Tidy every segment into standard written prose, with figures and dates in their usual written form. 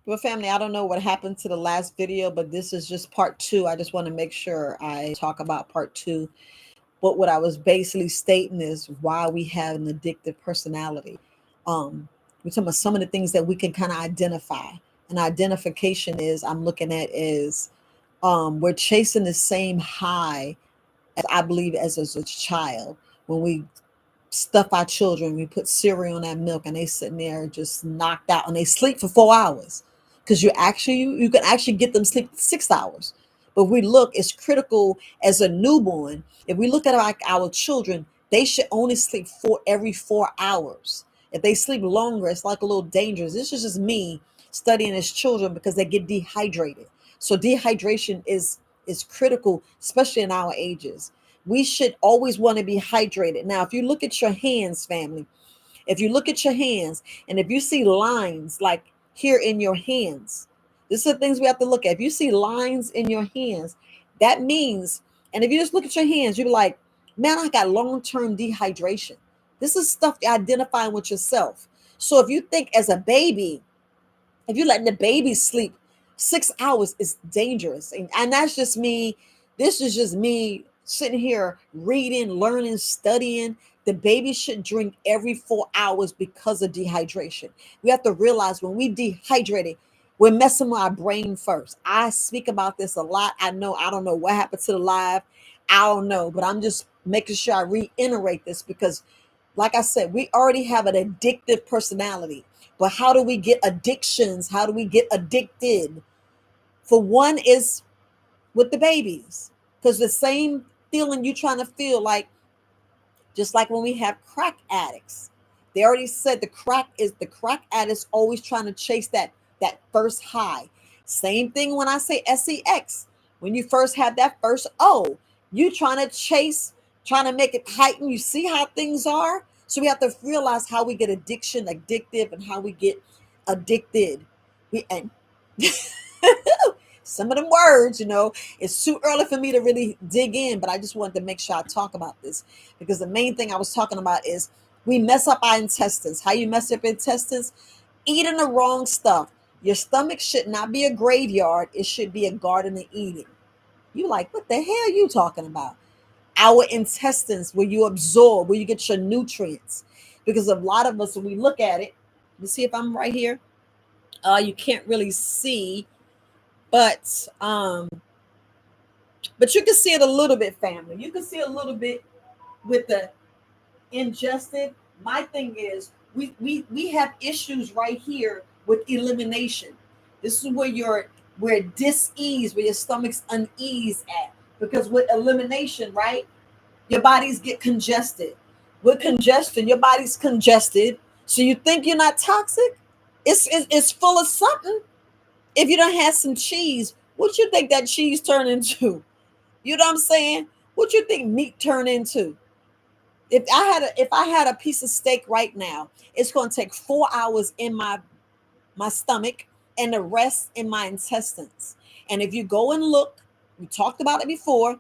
Well, family, I don't know what happened to the last video, but this is just part two. I just want to make sure I talk about part two. But what I was basically stating is why we have an addictive personality. We're talking about some of the things that we can kind of identify. And identification is I'm looking at is we're chasing the same high as I believe as a child when we stuff our children. We put cereal in that milk, and they sitting there just knocked out, and they sleep for 4 hours because you can actually get them sleep 6 hours. But if we look, it's critical as a newborn. If we look at like our children, they should only sleep for every 4 hours. If they sleep longer, it's like a little dangerous. This is just me studying as children because they get dehydrated. So dehydration is critical, especially in our ages. We should always want to be hydrated. Now, if you look at your hands, family, if you look at your hands and if you see lines like here in your hands, this is the things we have to look at. If you see lines in your hands, that means, and if you just look at your hands, you're like, man, I got long-term dehydration. This is stuff you're identifying with yourself. So if you think as a baby, if you're letting the baby sleep 6 hours, it's dangerous. And that's just me. This is just me sitting here reading, learning, studying. The baby should drink every 4 hours because of dehydration. We have to realize when we dehydrated, we're messing with our brain first. I speak about this a lot. I don't know what happened to the live. I don't know, but I'm just making sure I reiterate this because, like I said, we already have an addictive personality. But how do we get addictions? How do we get addicted? For one is with the babies, because the same feeling you're trying to feel, like just like when we have crack addicts, they already said the crack addicts always trying to chase that first high. Same thing when I say sex. When you first have that first you trying to chase, trying to make it heighten. You see how things are. So we have to realize how we get addictive, and how we get addicted. We and some of them words, it's too early for me to really dig in, but I just wanted to make sure I talk about this because the main thing I was talking about is we mess up our intestines. How you mess up intestines? Eating the wrong stuff. Your stomach should not be a graveyard. It should be a garden of Eden. You like, what the hell are you talking about? Our intestines, where you absorb, where you get your nutrients. Because a lot of us, when we look at it, let me see if I'm right here. You can't really see, but but you can see it a little bit, family. You can see a little bit with the ingested. My thing is we have issues right here with elimination. This is where dis-ease, where your stomach's unease at. Because with elimination, right, your bodies get congested. With congestion, your body's congested. So you think you're not toxic? It's full of something. If you don't have some cheese, what you think that cheese turn into? You know what I'm saying? What you think meat turn into? If I had a piece of steak right now, it's going to take 4 hours in my stomach and the rest in my intestines. And if you go and look, we talked about it before,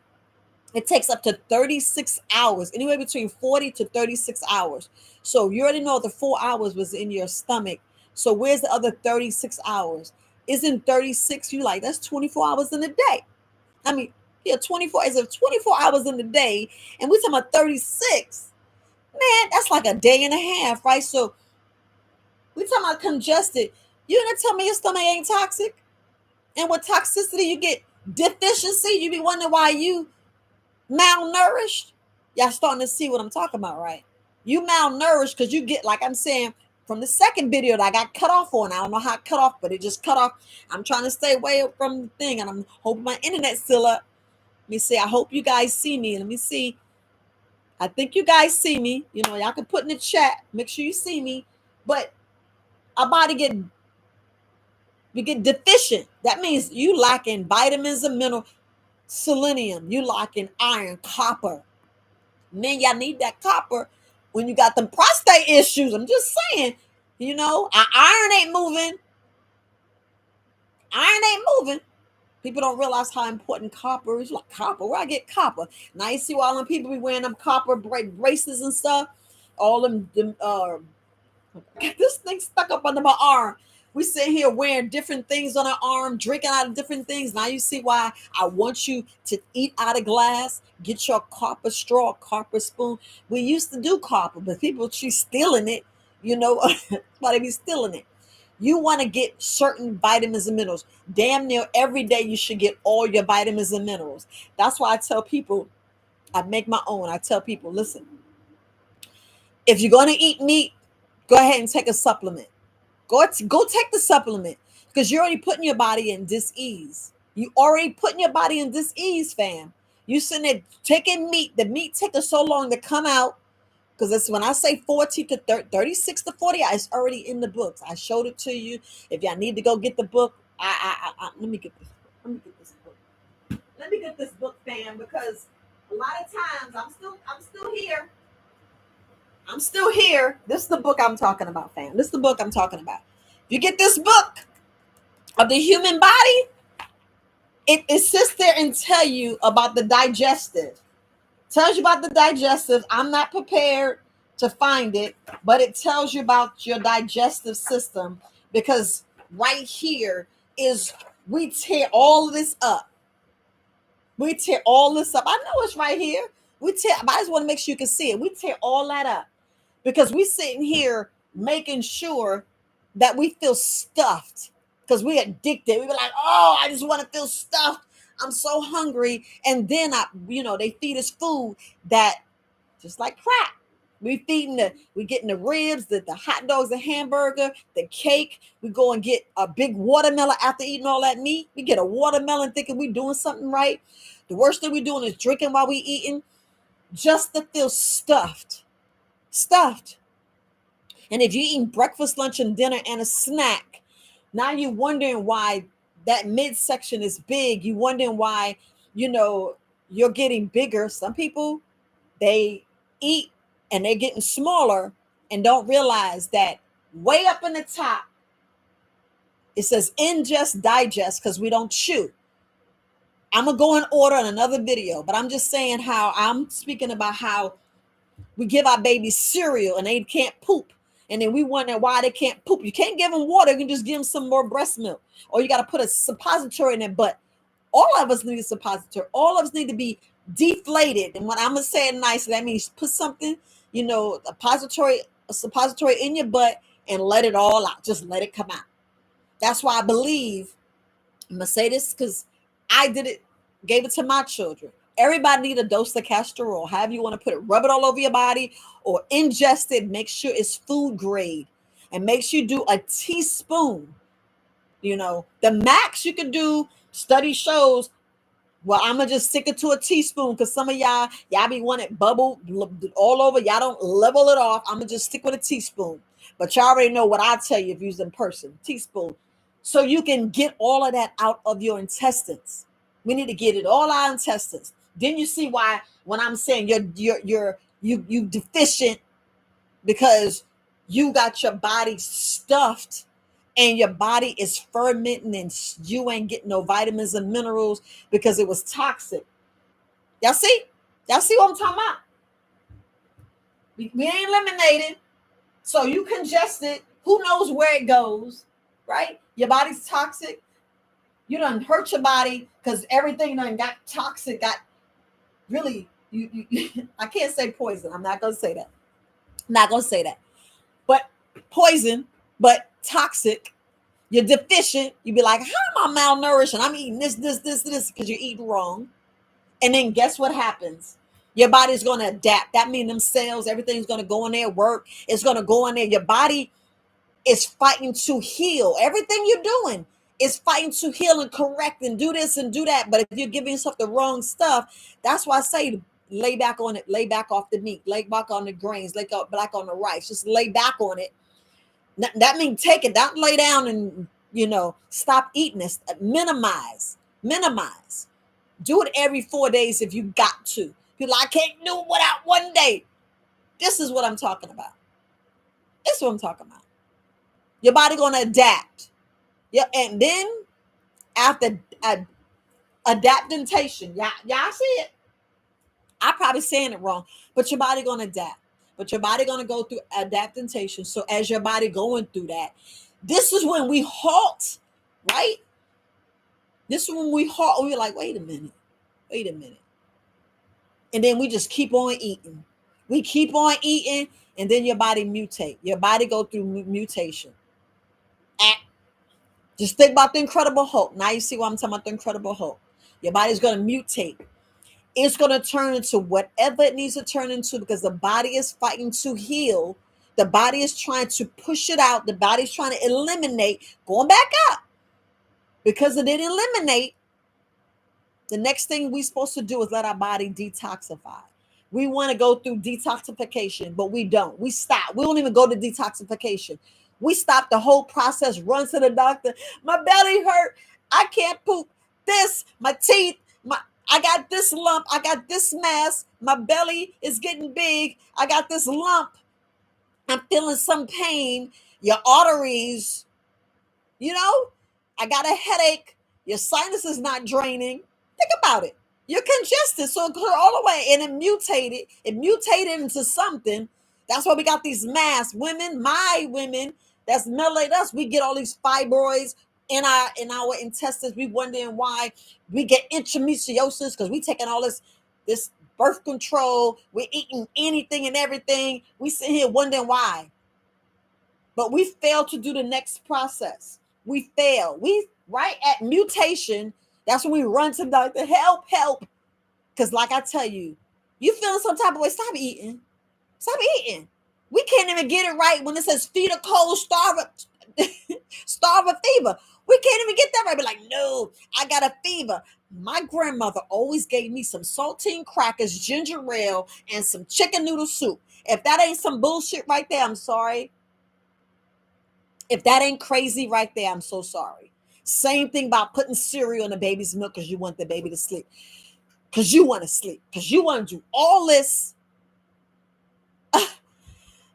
it takes up to 36 hours, anywhere between 40 to 36 hours. So you already know the 4 hours was in your stomach. So where's the other 36 hours? Isn't 36, you like, that's 24 hours in a day. I mean, yeah, 24 is 24 hours in the day. And we're talking about 36. Man, that's like a day and a half, right? So we're talking about congested. You gonna tell me your stomach ain't toxic? And with toxicity, you get deficiency. You be wondering why you malnourished. Y'all starting to see what I'm talking about, right? You malnourished because you get, like I'm saying, from the second video that I got cut off on. I don't know how it cut off, but it just cut off. I'm trying to stay away from the thing, and I'm hoping my internet's still up. Let me see. I hope you guys see me. Let me see. I think you guys see me. Y'all can put in the chat. Make sure you see me. But our body we get deficient. That means you lacking vitamins and mineral, selenium. You lacking iron, copper. Man, y'all need that copper when you got them prostate issues. I'm just saying, our iron ain't moving. Iron ain't moving. People don't realize how important copper is. Like, copper, where I get copper? Now you see all them people be wearing them copper braces and stuff. All them this thing stuck up under my arm. We sit here wearing different things on our arm, drinking out of different things. Now you see why I want you to eat out of glass. Get your copper straw, copper spoon. We used to do copper, but people keep stealing it. You know, that's why they be stealing it. You want to get certain vitamins and minerals. Damn near every day you should get all your vitamins and minerals. That's why I tell people, I make my own. I tell people, listen, if you're going to eat meat, go ahead and take a supplement. Go take the supplement because you're already putting your body in dis-ease. You already putting your body in dis-ease, fam. You sitting there taking meat. The meat takes so long to come out because it's when I say 40 to 36 to 40, it's already in the books. I showed it to you. If y'all need to go get the book, let me get this. Let me get this book. Let me get this book, fam, because a lot of times I'm still here. I'm still here. This is the book I'm talking about, fam. This is the book I'm talking about. If you get this book of the human body, it sits there and tell you about the digestive. Tells you about the digestive. I'm not prepared to find it, but it tells you about your digestive system because right here is we tear all of this up. We tear all this up. I know it's right here. But I just want to make sure you can see it. We tear all that up because we sitting here making sure that we feel stuffed because we addicted. We were like, oh, I just want to feel stuffed. I'm so hungry. And then they feed us food that just like crack. We getting the ribs, the hot dogs, the hamburger, the cake. We go and get a big watermelon after eating all that meat. We get a watermelon thinking we doing something right. The worst thing we doing is drinking while we eating just to feel stuffed. Stuffed. And if you're eating breakfast, lunch, and dinner and a snack, now you're wondering why that midsection is big. You're wondering why, you're getting bigger. Some people, they eat and they're getting smaller and don't realize that way up in the top, it says ingest, digest, because we don't chew. I'm going to go in order in another video, but I'm just saying how I'm speaking about how we give our babies cereal and they can't poop. And then we wonder why they can't poop. You can't give them water. You can just give them some more breast milk. Or you got to put a suppository in their butt. All of us need a suppository. All of us need to be deflated. And when I'm going to say it nice, that means put something, a suppository in your butt and let it all out. Just let it come out. That's why I believe, I'm going to say this because I did it, gave it to my children. Everybody need a dose of castor oil. However you want to put it, rub it all over your body or ingest it. Make sure it's food grade and make sure you do a teaspoon. The max you can do, study shows. Well, I'm going to just stick it to a teaspoon because some of y'all be wanting bubble all over. Y'all don't level it off. I'm going to just stick with a teaspoon. But y'all already know what I tell you if you're in person. Teaspoon. So you can get all of that out of your intestines. We need to get it all out of intestines. Then you see why when I'm saying you deficient because you got your body stuffed and your body is fermenting and you ain't getting no vitamins and minerals because it was toxic. Y'all see? Y'all see what I'm talking about? We ain't eliminated. So you congested. Who knows where it goes, right? Your body's toxic. You done hurt your body because everything done got toxic, got really, I can't say poison. I'm not going to say that. I'm not going to say that. But poison, but toxic. You're deficient. You be like, how am I malnourished? And I'm eating this, because you're eating wrong. And then guess what happens? Your body's going to adapt. That means them cells, everything's going to go in there, work. It's going to go in there. Your body is fighting to heal. Everything you're doing is fighting to heal and correct and do this and do that. But if you're giving yourself the wrong stuff, that's why I say lay back on it, lay back off the meat, lay back on the grains, lay back on the rice, just lay back on it. That means take it, don't lay down and, stop eating this. Minimize. Do it every 4 days if you got to. People like, I can't do it without one day. This is what I'm talking about. This is what I'm talking about. Your body going to adapt. Yeah, and then after adaptation, y'all see it. I'm probably saying it wrong, but your body going to adapt. But your body going to go through adaptation. So as your body going through that, This is when we halt, right? This is when we halt. We're like, wait a minute, wait a minute. And then we just keep on eating. We keep on eating, and then your body mutate. Your body go through mutation. Just think about the Incredible Hulk. Now you see why I'm talking about the Incredible Hulk. Your body's going to mutate. It's going to turn into whatever it needs to turn into because the body is fighting to heal. The body is trying to push it out. The body's trying to eliminate, going back up. Because it didn't eliminate, the next thing we're supposed to do is let our body detoxify. We want to go through detoxification, but we don't. We stop. We don't even go to detoxification. We stop the whole process, run to the doctor. My belly hurt. I can't poop. This, my teeth, I got this lump. I got this mass. My belly is getting big. I got this lump. I'm feeling some pain. Your arteries, I got a headache. Your sinus is not draining. Think about it. You're congested, so it goes all the way, and it mutated. It mutated into something. That's why we got these masks. Women, my women, that's melanated us. We get all these fibroids in our intestines. We wondering why we get endometriosis because we taking all this birth control. We're eating anything and everything. We sit here wondering why. But we fail to do the next process. We fail. We right at mutation. That's when we run to the doctor. Help. Because like I tell you, you feeling some type of way, stop eating. Stop eating. We can't even get it right when it says feed a cold, starve a fever. We can't even get that right. Be like, no, I got a fever. My grandmother always gave me some saltine crackers, ginger ale, and some chicken noodle soup. If that ain't some bullshit right there, I'm sorry. If that ain't crazy right there, I'm so sorry. Same thing about putting cereal in the baby's milk because you want the baby to sleep. Because you want to sleep. Because you want to do all this.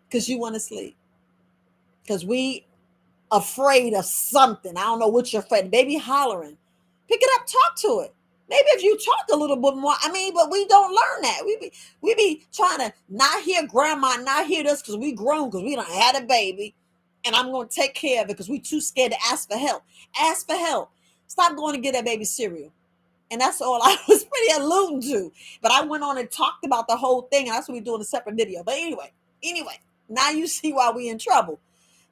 Because you want to sleep. Because we afraid of something. I don't know what you're afraid of. Baby hollering. Pick it up. Talk to it. Maybe if you talk a little bit more. But we don't learn that. We be trying to not hear grandma, not hear this because we grown, because we done had a baby. And I'm going to take care of it because we too scared to ask for help. Ask for help. Stop going to get that baby cereal. And that's all I was pretty alluding to. But I went on and talked about the whole thing. And that's what we're doing a separate video. But anyway, now you see why we in trouble.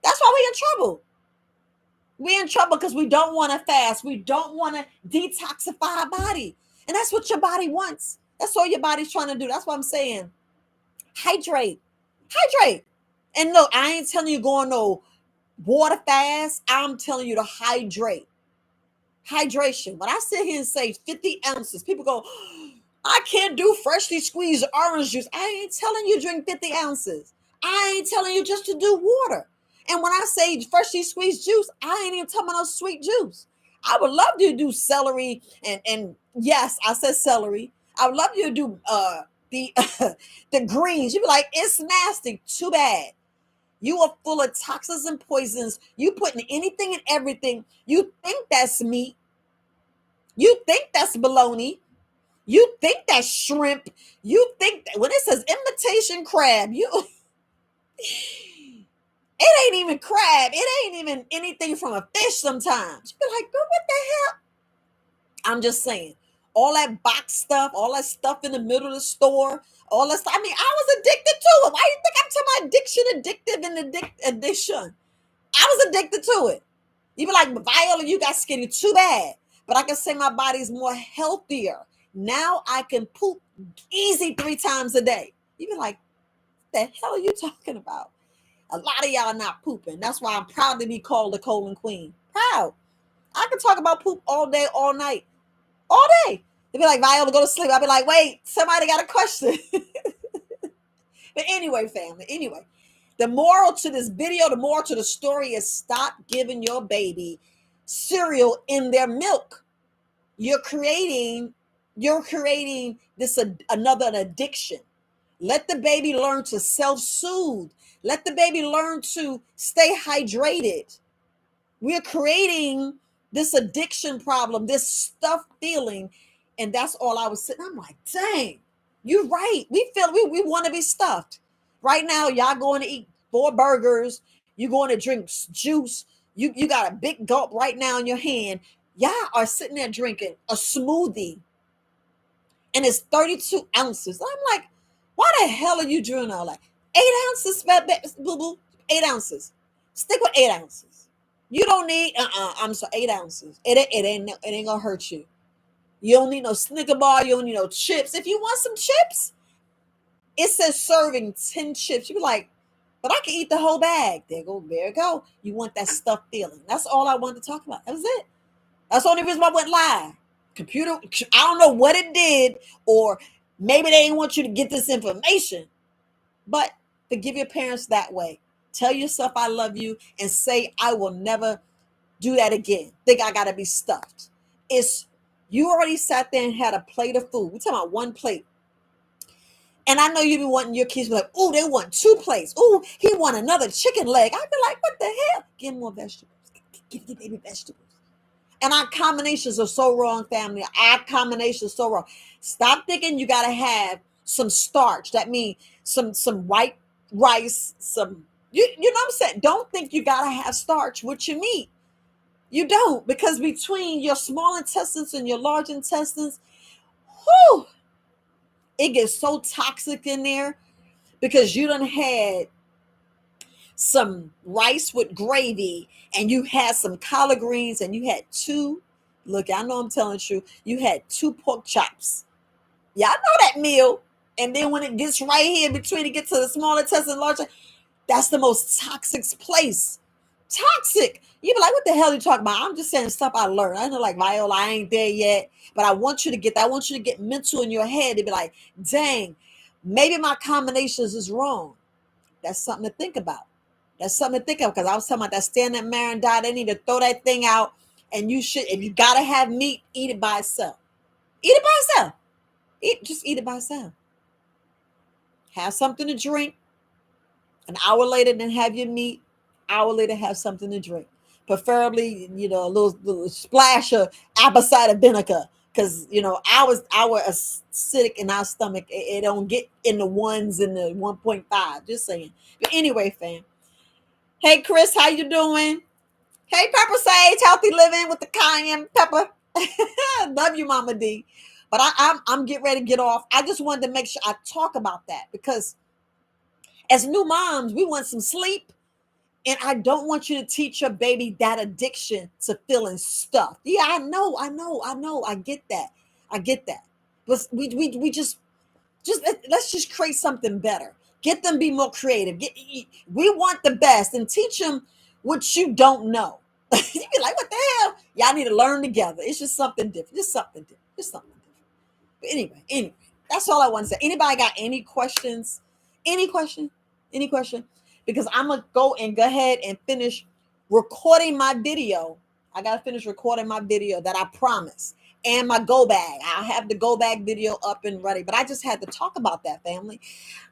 That's why we in trouble. We're in trouble because we don't want to fast. We don't want to detoxify our body. And that's what your body wants. That's all your body's trying to do. That's what I'm saying. Hydrate. And look, I ain't telling you going no water fast. I'm telling you to hydrate. Hydration. When I sit here and say 50 ounces, people go, I can't do freshly squeezed orange juice. I ain't telling you drink 50 ounces. I ain't telling you just to do water. And when I say freshly squeezed juice, I ain't even talking about no sweet juice. I would love to do celery and yes, I said celery. I would love you to do the greens. You'd be like, it's nasty. Too bad. You are full of toxins and poisons. You putting anything and everything. You think that's meat. You think that's bologna. You think that's shrimp. You think that when it says imitation crab, it ain't even crab. It ain't even anything from a fish sometimes. You be like, girl, what the hell? I'm just saying. All that box stuff, all that stuff in the middle of the store, all that stuff. I was addicted to it. Why do you think I'm talking about addiction? I was addicted to it. You be like, Viola, you got skinny. Too bad. But I can say my body's more healthier. Now I can poop easy 3 times a day. You be like, what the hell are you talking about? A lot of y'all not pooping. That's why I'm proud to be called the colon queen. Proud. I can talk about poop all day, all night. All day. They be like, Viola, go to sleep. I'll be like, wait, somebody got a question. But anyway, family, the moral to this video, the moral to the story is stop giving your baby cereal in their milk. You're creating this another addiction. Let the baby learn to self-soothe. Let the baby learn to stay hydrated. We're creating this addiction problem, this stuffed feeling. And that's all I was sitting. I'm like, dang, you're right. We want to be stuffed. Right now, y'all going to eat 4 burgers. You're going to drink juice. You got a big gulp right now in your hand. Y'all are sitting there drinking a smoothie and it's 32 ounces. I'm like, why the hell are you drinking all that? 8 ounces, boo boo. 8 ounces. Stick with 8 ounces. You don't need I'm sorry, 8 ounces. It ain't gonna hurt you. You don't need no Snicker bar. You don't need no chips. If you want some chips, it says serving 10 chips. You be like, but I can eat the whole bag. There you go. You want that stuffed feeling. That's all I wanted to talk about. That was it. That's the only reason why I went live. Computer, I don't know what it did, or maybe they didn't want you to get this information. But forgive your parents that way. Tell yourself I love you and say I will never do that again. Think I gotta be stuffed. It's you already sat there and had a plate of food. We're talking about one plate. And I know you be wanting your kids to be like, oh, they want 2 plates. Oh, he want another chicken leg. I'd be like, what the hell? Give him more vegetables. Give your baby vegetables. And our combinations are so wrong, family. Our combinations are so wrong. Stop thinking you gotta have some starch. That means some white rice, some you know what I'm saying? Don't think you gotta have starch with your meat. You don't, because between your small intestines and your large intestines, whew, it gets so toxic in there because you done had some rice with gravy and you had some collard greens and you had two. Look, I know I'm telling the truth. You had 2 pork chops. Y'all know that meal. And then when it gets right here between it gets to the small intestine, larger, that's the most toxic place. Toxic. You be like, what the hell are you talking about? I'm just saying stuff I learned. I know, like, Viola, I ain't there yet, but I want you to get that. I want you to get mental in your head to be like, dang, maybe my combinations is wrong. That's something to think about. That's something to think of, because I was talking about that stand that Marin died. They need to throw that thing out. And you should, if you gotta have meat, eat it by itself. Eat it by itself. Just eat it by itself. Have something to drink. An hour later, then have your meat. Hour later, have something to drink. Preferably, a little splash of apple cider vinegar, because our acidic in our stomach, it don't get in the ones and the 1.5. Just saying. But anyway, fam. Hey, Chris, how you doing? Hey, Pepper Sage, healthy living with the cayenne pepper. Love you, Mama D. But I'm getting ready to get off. I just wanted to make sure I talk about that, because as new moms, we want some sleep. And I don't want you to teach your baby that addiction to feeling stuffed. Yeah, I know. I get that. But we let's just create something better. Get them be more creative. We want the best, and teach them what you don't know. You be like, what the hell? Y'all need to learn together. It's just something different. Just something different. But anyway, that's all I want to say. Anybody got any questions? Any question? Any question? Because I'm gonna go ahead and finish recording my video. I gotta finish recording my video that I promised. And my go bag. I'll have the go bag video up and ready. But I just had to talk about that, family.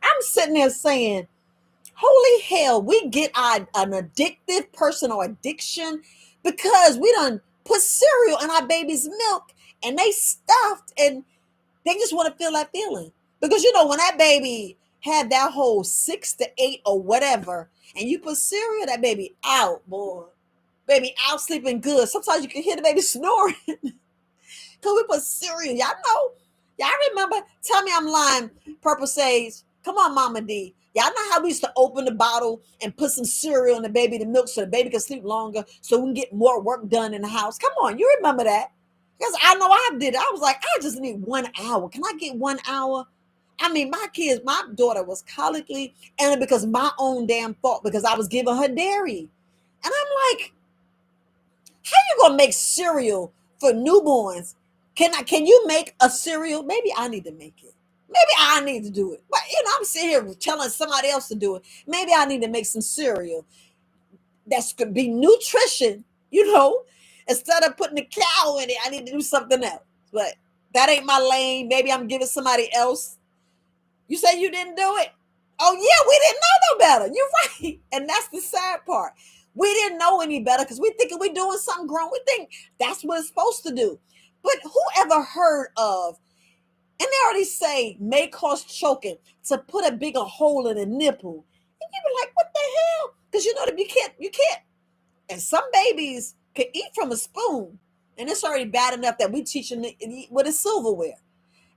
I'm sitting there saying, holy hell, we get an addictive person or addiction because we done put cereal in our baby's milk and they stuffed and they just want to feel that feeling. Because when that baby had that whole 6 to 8 or whatever, and you put cereal, that baby out, boy. Baby out sleeping good. Sometimes you can hear the baby snoring. Because we put cereal. Y'all know. Y'all remember? Tell me I'm lying. Purple Sage. Come on, Mama D. Y'all know how we used to open the bottle and put some cereal in the baby to milk so the baby can sleep longer so we can get more work done in the house? Come on, you remember that. Because I know I did it. I was like, I just need 1 hour. Can I get 1 hour? I mean, my daughter was colically, and because my own damn fault, because I was giving her dairy. And I'm like, how you gonna make cereal for newborns? Can you make a cereal? Maybe I need to make it. Maybe I need to do it. But I'm sitting here telling somebody else to do it. Maybe I need to make some cereal that's could be nutrition, instead of putting the cow in it. I need to do something else. But that ain't my lane. Maybe I'm giving somebody else. You say you didn't do it? Oh yeah, we didn't know no better. You're right. And that's the sad part. We didn't know any better because we thinking we're doing something wrong. We think that's what it's supposed to do. But who ever heard of, and they already say may cause choking, to put a bigger hole in a nipple. And you be like, what the hell? Because that you can't. And some babies can eat from a spoon, and it's already bad enough that we teach them to eat with a silverware.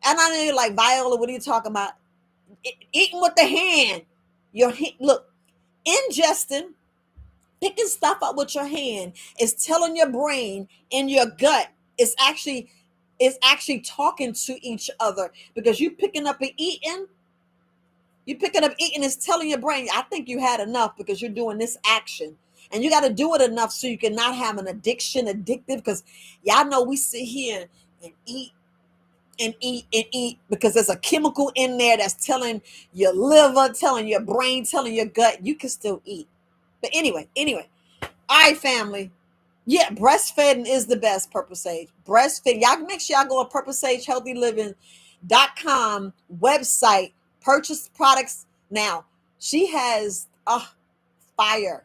And I know you're like, Viola, what are you talking about? Eating with the hand. Look, ingesting, picking stuff up with your hand is telling your brain and your gut is actually talking to each other, because you picking up eating is telling your brain, I think you had enough because you're doing this action. And you got to do it enough so you can not have an addictive, because y'all know we sit here and eat and eat and eat because there's a chemical in there that's telling your liver, telling your brain, telling your gut you can still eat. But anyway, all right, family. Yeah, breastfeeding is the best, Purple Sage. Breastfeeding. Y'all make sure y'all go to purplesagehealthyliving.com website, purchase products. Now, she has fire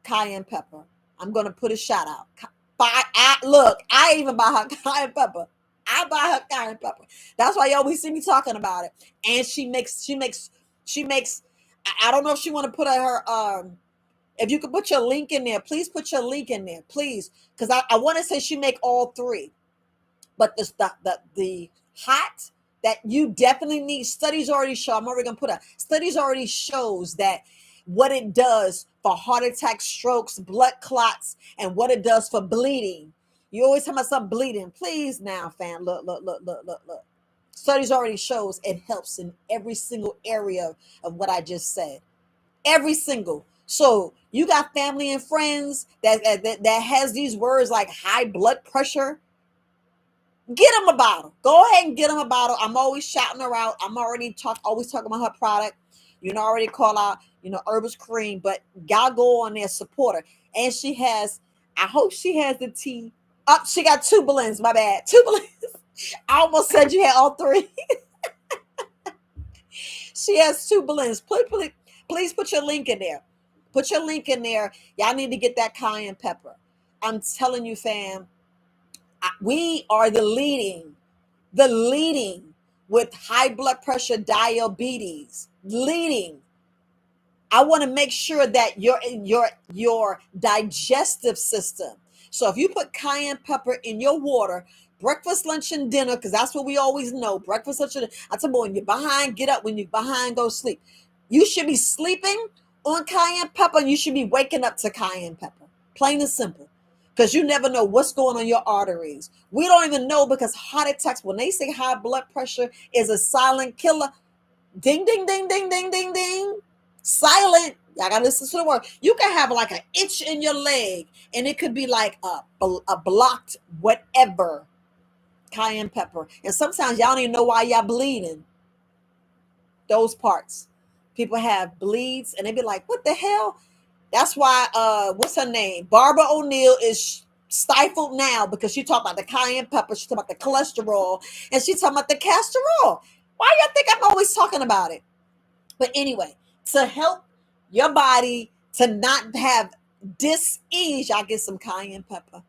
cayenne pepper. I'm going to put a shout out. Look, I even buy her cayenne pepper. I buy her cayenne pepper. That's why you always see me talking about it. And she makes, I don't know if she want to put her, if you could put your link in there, please put your link in there, please. Because I want to say she make all three. But the hot that you definitely need, studies already show, I'm already going to put studies already shows that what it does for heart attacks, strokes, blood clots, and what it does for bleeding. You always talk about something bleeding. Please now, fam, look. Studies already shows it helps in every single area of what I just said. Every single. So you got family and friends that has these words like high blood pressure. Get them a bottle. Go ahead and get them a bottle. I'm always shouting her out. I'm always talking about her product. Already call out, Herbalist Cream, but y'all go on there, support her. And I hope she has the tea. She got 2 blends, my bad. 2 blends. I almost said you had all 3. She has 2 blends. Please put your link in there. Put your link in there. Y'all need to get that cayenne pepper. I'm telling you, fam, we are the leading with high blood pressure, diabetes, leading. I want to make sure that your digestive system. So if you put cayenne pepper in your water, breakfast, lunch, and dinner, because that's what we always know. Breakfast, lunch, and dinner. I tell you, when you're behind, get up. When you're behind, go sleep. You should be sleeping on cayenne pepper, and you should be waking up to cayenne pepper. Plain and simple. Because you never know what's going on your arteries. We don't even know, because heart attacks, when they say high blood pressure is a silent killer, ding, ding, ding, ding, ding, ding, ding. Silent. Y'all gotta listen to the word. You can have like an itch in your leg, and it could be like a blocked whatever cayenne pepper. And sometimes y'all don't even know why y'all bleeding. Those parts. People have bleeds, and they be like, what the hell? That's why, what's her name? Barbara O'Neill is stifled now because she talked about the cayenne pepper. She talked about the cholesterol, and she talking about the castor oil. Why y'all think I'm always talking about it? But anyway, to help your body to not have dis-ease, y'all get some cayenne pepper.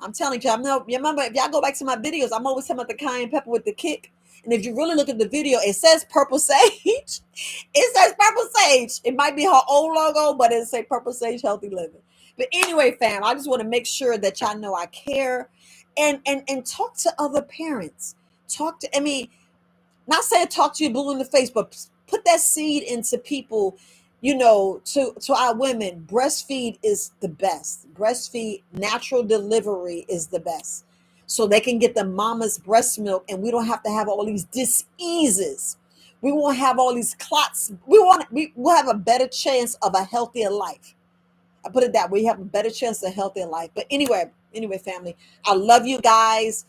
I'm telling you, you remember, if y'all go back to my videos, I'm always talking about the cayenne pepper with the kick. And if you really look at the video, it says Purple Sage. It says Purple Sage. It might be her old logo, but it says Purple Sage Healthy Living. But anyway, fam, I just want to make sure that y'all know I care. And talk to other parents. Not saying talk to you blue in the face, but put that seed into people, to our women. Breastfeed is the best. Breastfeed, natural delivery is the best. So they can get the mama's breast milk, and we don't have to have all these diseases. We won't have all these clots. We'll have a better chance of a healthier life. I put it that way. You have a better chance of a healthier life. But anyway, family, I love you guys.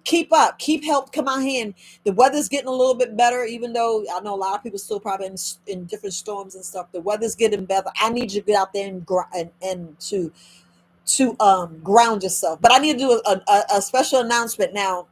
Keep up, keep help come out here. And the weather's getting a little bit better, even though I know a lot of people still probably in different storms and stuff. The weather's getting better. I need you to get out there and to ground yourself. But I need to do a special announcement now.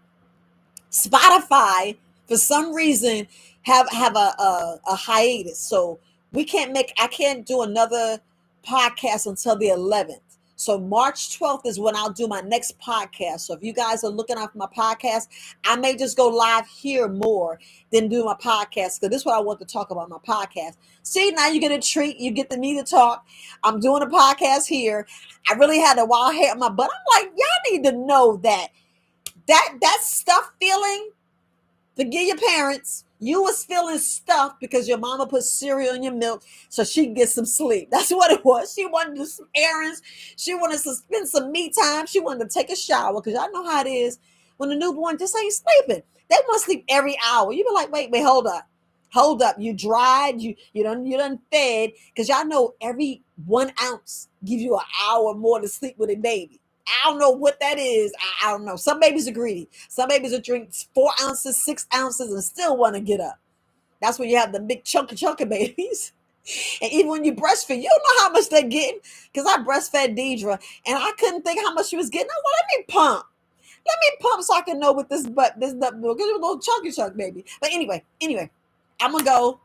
Spotify, for some reason, have a hiatus, so I can't do another podcast until the 11th. So March 12th is when I'll do my next podcast. So if you guys are looking out for my podcast, I may just go live here more than do my podcast, because this is what I want to talk about, my podcast. See, now you get a treat. You get to me to talk. I'm doing a podcast here. I really had a wild hair on my butt. I'm like, y'all need to know that stuff feeling. Forgive your parents. You was feeling stuffed because your mama put cereal in your milk so she could get some sleep. That's what it was. She wanted to do some errands. She wanted to spend some me time. She wanted to take a shower, because y'all know how it is when the newborn just ain't sleeping. They want to sleep every hour. You be like, wait, hold up. Hold up. You dried, you done fed, because y'all know every 1 ounce gives you an hour more to sleep with a baby. I don't know what that is. I don't know. Some babies are greedy. Some babies will drink 4 ounces, 6 ounces, and still want to get up. That's when you have the big chunky babies. And even when you breastfeed, you don't know how much they're getting. Because I breastfed Deidre, and I couldn't think how much she was getting. I well, let me pump. Let me pump so I can know what this nut milk. Get a little chunk, baby. But anyway, I'm gonna go.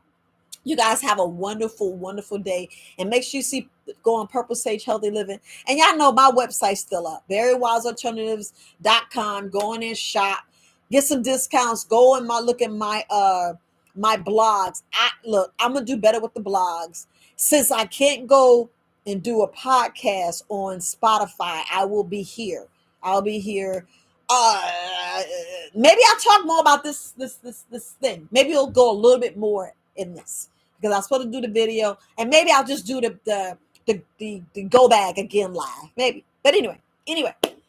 You guys have a wonderful, wonderful day. And make sure you go on Purple Sage Healthy Living. And y'all know my website's still up. Verywisealternatives.com. Go in and shop. Get some discounts. Go and look at my blogs. I'm gonna do better with the blogs. Since I can't go and do a podcast on Spotify, I will be here. I'll be here. Maybe I'll talk more about this thing. Maybe it'll go a little bit more in this, because I'm supposed to do the video, and maybe I'll just do the go bag again live, maybe. But anyway,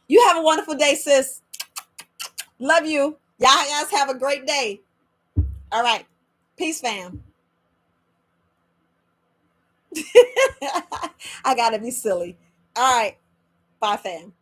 you have a wonderful day, sis. Love you. Y'all guys have a great day. All right, peace, fam. I gotta be silly. All right, bye, fam.